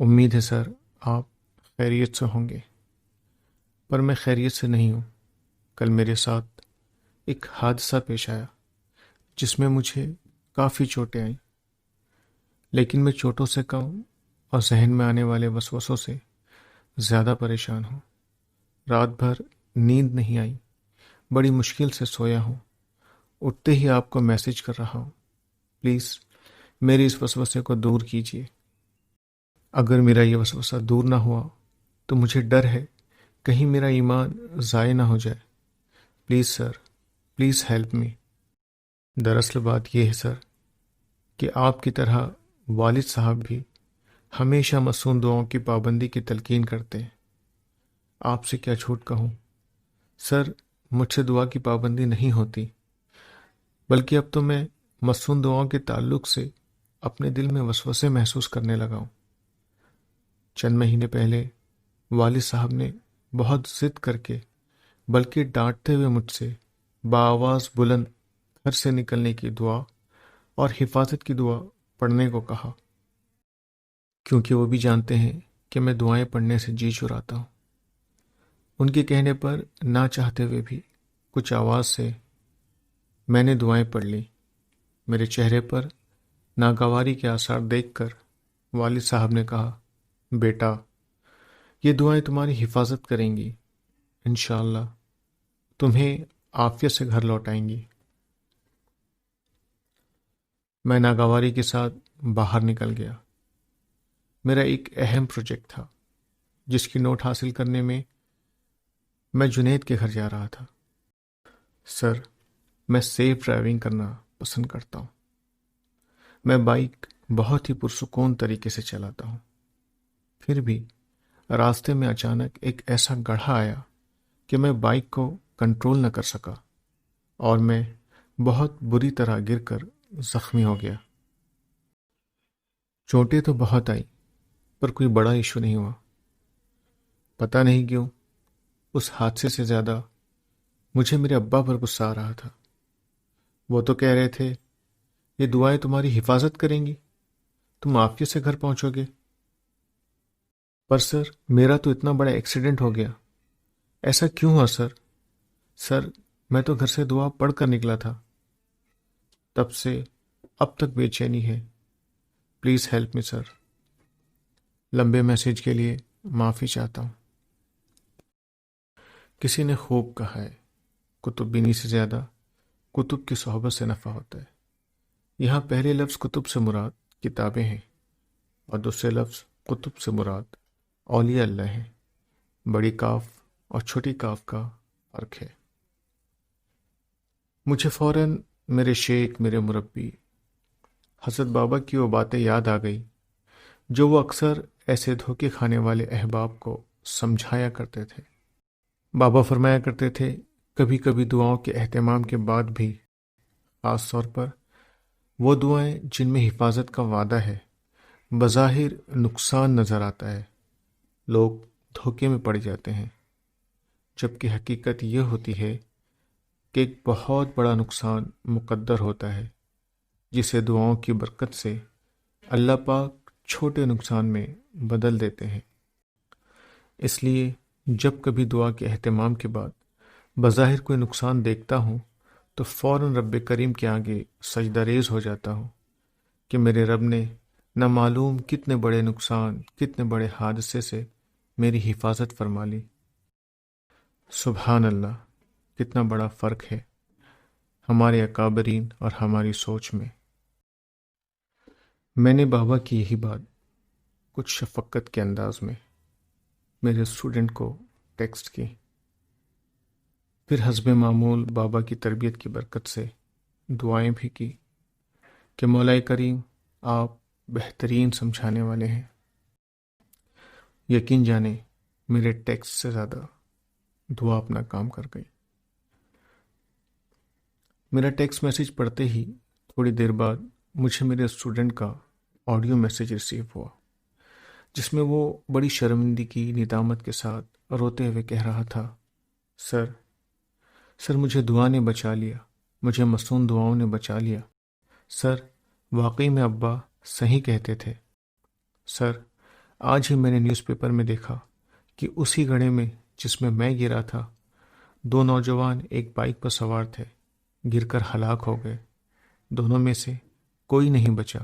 امید ہے سر آپ خیریت سے ہوں گے، پر میں خیریت سے نہیں ہوں۔ کل میرے ساتھ ایک حادثہ پیش آیا جس میں مجھے کافی چوٹیں آئیں، لیکن میں چوٹوں سے کم اور ذہن میں آنے والے وسوسوں سے زیادہ پریشان ہوں۔ رات بھر نیند نہیں آئی، بڑی مشکل سے سویا ہوں۔ اٹھتے ہی آپ کو میسج کر رہا ہوں، پلیز میری اس وسوسے کو دور کیجیے۔ اگر میرا یہ وسوسہ دور نہ ہوا تو مجھے ڈر ہے کہیں میرا ایمان ضائع نہ ہو جائے۔ Please sir, please help me. دراصل بات یہ ہے سر کہ آپ کی طرح والد صاحب بھی ہمیشہ مصون دعاؤں کی پابندی کی تلقین کرتے ہیں۔ آپ سے کیا جھوٹ کہوں سر، مجھ سے دعا کی پابندی نہیں ہوتی، بلکہ اب تو میں مصون دعاؤں کے تعلق سے اپنے دل میں وسوسے محسوس کرنے لگا ہوں۔ چند مہینے پہلے والد صاحب نے بہت ضد کر کے، بلکہ ڈانٹتے ہوئے مجھ سے بآواز بلند گھر سے نکلنے کی دعا اور حفاظت کی دعا پڑھنے کو کہا، کیونکہ وہ بھی جانتے ہیں کہ میں دعائیں پڑھنے سے جی چراتا ہوں۔ ان کے کہنے پر نہ چاہتے ہوئے بھی کچھ آواز سے میں نے دعائیں پڑھ لی۔ میرے چہرے پر ناگواری کے آثار دیکھ کر والد صاحب نے کہا، بیٹا یہ دعائیں تمہاری حفاظت کریں گی، انشاءاللہ تمہیں عافیت سے گھر لوٹائیں گی۔ میں ناگواری کے ساتھ باہر نکل گیا۔ میرا ایک اہم پروجیکٹ تھا جس کی نوٹ حاصل کرنے میں جنید کے گھر جا رہا تھا۔ سر، میں سیف ڈرائیونگ کرنا پسند کرتا ہوں۔ میں بائک بہت ہی پرسکون طریقے سے چلاتا ہوں، پھر بھی راستے میں اچانک ایک ایسا گڑھا آیا کہ میں بائک کو کنٹرول نہ کر سکا اور میں بہت بری طرح گر کر زخمی ہو گیا۔ چوٹیں تو بہت آئی پر کوئی بڑا ایشو نہیں ہوا۔ پتہ نہیں کیوں اس حادثے سے زیادہ مجھے میرے ابا پر غصہ آ رہا تھا۔ وہ تو کہہ رہے تھے یہ دعائیں تمہاری حفاظت کریں گی، تم عافیت سے گھر پہنچو گے، پر سر میرا تو اتنا بڑا ایکسیڈنٹ ہو گیا۔ ایسا کیوں ہوا سر؟ سر میں تو گھر سے دعا پڑھ کر نکلا تھا، تب سے اب تک بے چینی ہے۔ پلیز ہیلپ می سر۔ لمبے میسج کے لیے معافی چاہتا ہوں۔ کسی نے خوب کہا ہے، کتب بینی سے زیادہ کتب کی صحبت سے نفع ہوتا ہے۔ یہاں پہلے لفظ کتب سے مراد کتابیں ہیں اور دوسرے لفظ کتب سے مراد اولیاء اللہ ہیں۔ بڑی کاف اور چھوٹی کاف کا فرق ہے۔ مجھے فوراً میرے شیخ، میرے مربی حضرت بابا کی وہ باتیں یاد آ گئی جو وہ اکثر ایسے دھوکے کھانے والے احباب کو سمجھایا کرتے تھے۔ بابا فرمایا کرتے تھے، کبھی کبھی دعاؤں کے اہتمام کے بعد بھی، خاص طور پر وہ دعائیں جن میں حفاظت کا وعدہ ہے، بظاہر نقصان نظر آتا ہے، لوگ دھوکے میں پڑ جاتے ہیں، جبکہ حقیقت یہ ہوتی ہے کہ ایک بہت بڑا نقصان مقدر ہوتا ہے جسے دعاؤں کی برکت سے اللہ پاک چھوٹے نقصان میں بدل دیتے ہیں۔ اس لیے جب کبھی دعا کے اہتمام کے بعد بظاہر کوئی نقصان دیکھتا ہوں تو فوراً رب کریم کے آگے سجدہ ریز ہو جاتا ہوں کہ میرے رب نے نہ معلوم کتنے بڑے نقصان، کتنے بڑے حادثے سے میری حفاظت فرما لی۔ سبحان اللہ، کتنا بڑا فرق ہے ہمارے اکابرین اور ہماری سوچ میں۔ میں نے بابا کی یہی بات کچھ شفقت کے انداز میں میرے اسٹوڈنٹ کو ٹیکسٹ کی، پھر حسب معمول بابا کی تربیت کی برکت سے دعائیں بھی کی کہ مولا کریم آپ بہترین سمجھانے والے ہیں۔ یقین جانیں میرے ٹیکسٹ سے زیادہ دعا اپنا کام کر گئی۔ میرا ٹیکسٹ میسج پڑھتے ہی تھوڑی دیر بعد مجھے میرے اسٹوڈنٹ کا آڈیو میسج ریسیو ہوا، جس میں وہ بڑی شرمندگی، ندامت کے ساتھ روتے ہوئے کہہ رہا تھا، سر مجھے دعا نے بچا لیا، مجھے مصون دعاؤں نے بچا لیا۔ سر واقعی میں ابا صحیح کہتے تھے۔ سر آج ہی میں نے نیوز پیپر میں دیکھا کہ اسی گڑھے میں جس میں میں گرا تھا 2 نوجوان ایک بائک پر سوار تھے، گر کر ہلاک ہو گئے۔ دونوں میں سے کوئی نہیں بچا۔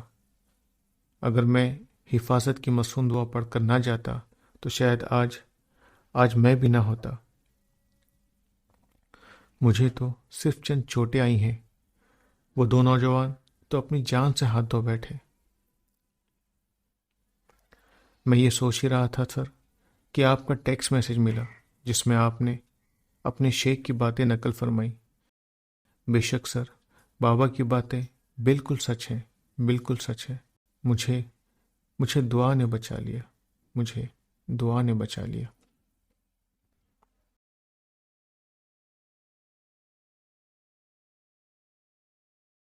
اگر میں حفاظت کی مصون دعا پڑھ کر نہ جاتا تو شاید آج میں بھی نہ ہوتا۔ مجھے تو صرف چند چوٹیں آئی ہیں، وہ 2 نوجوان تو اپنی جان سے ہاتھ دھو بیٹھے۔ میں یہ سوچ ہی رہا تھا سر کہ آپ کا ٹیکسٹ میسج ملا جس میں آپ نے اپنے شیخ کی باتیں نقل فرمائی۔ بے شک سر، بابا کی باتیں بالکل سچ ہیں، بالکل سچ ہے۔ مجھے دعا نے بچا لیا، مجھے دعا نے بچا لیا۔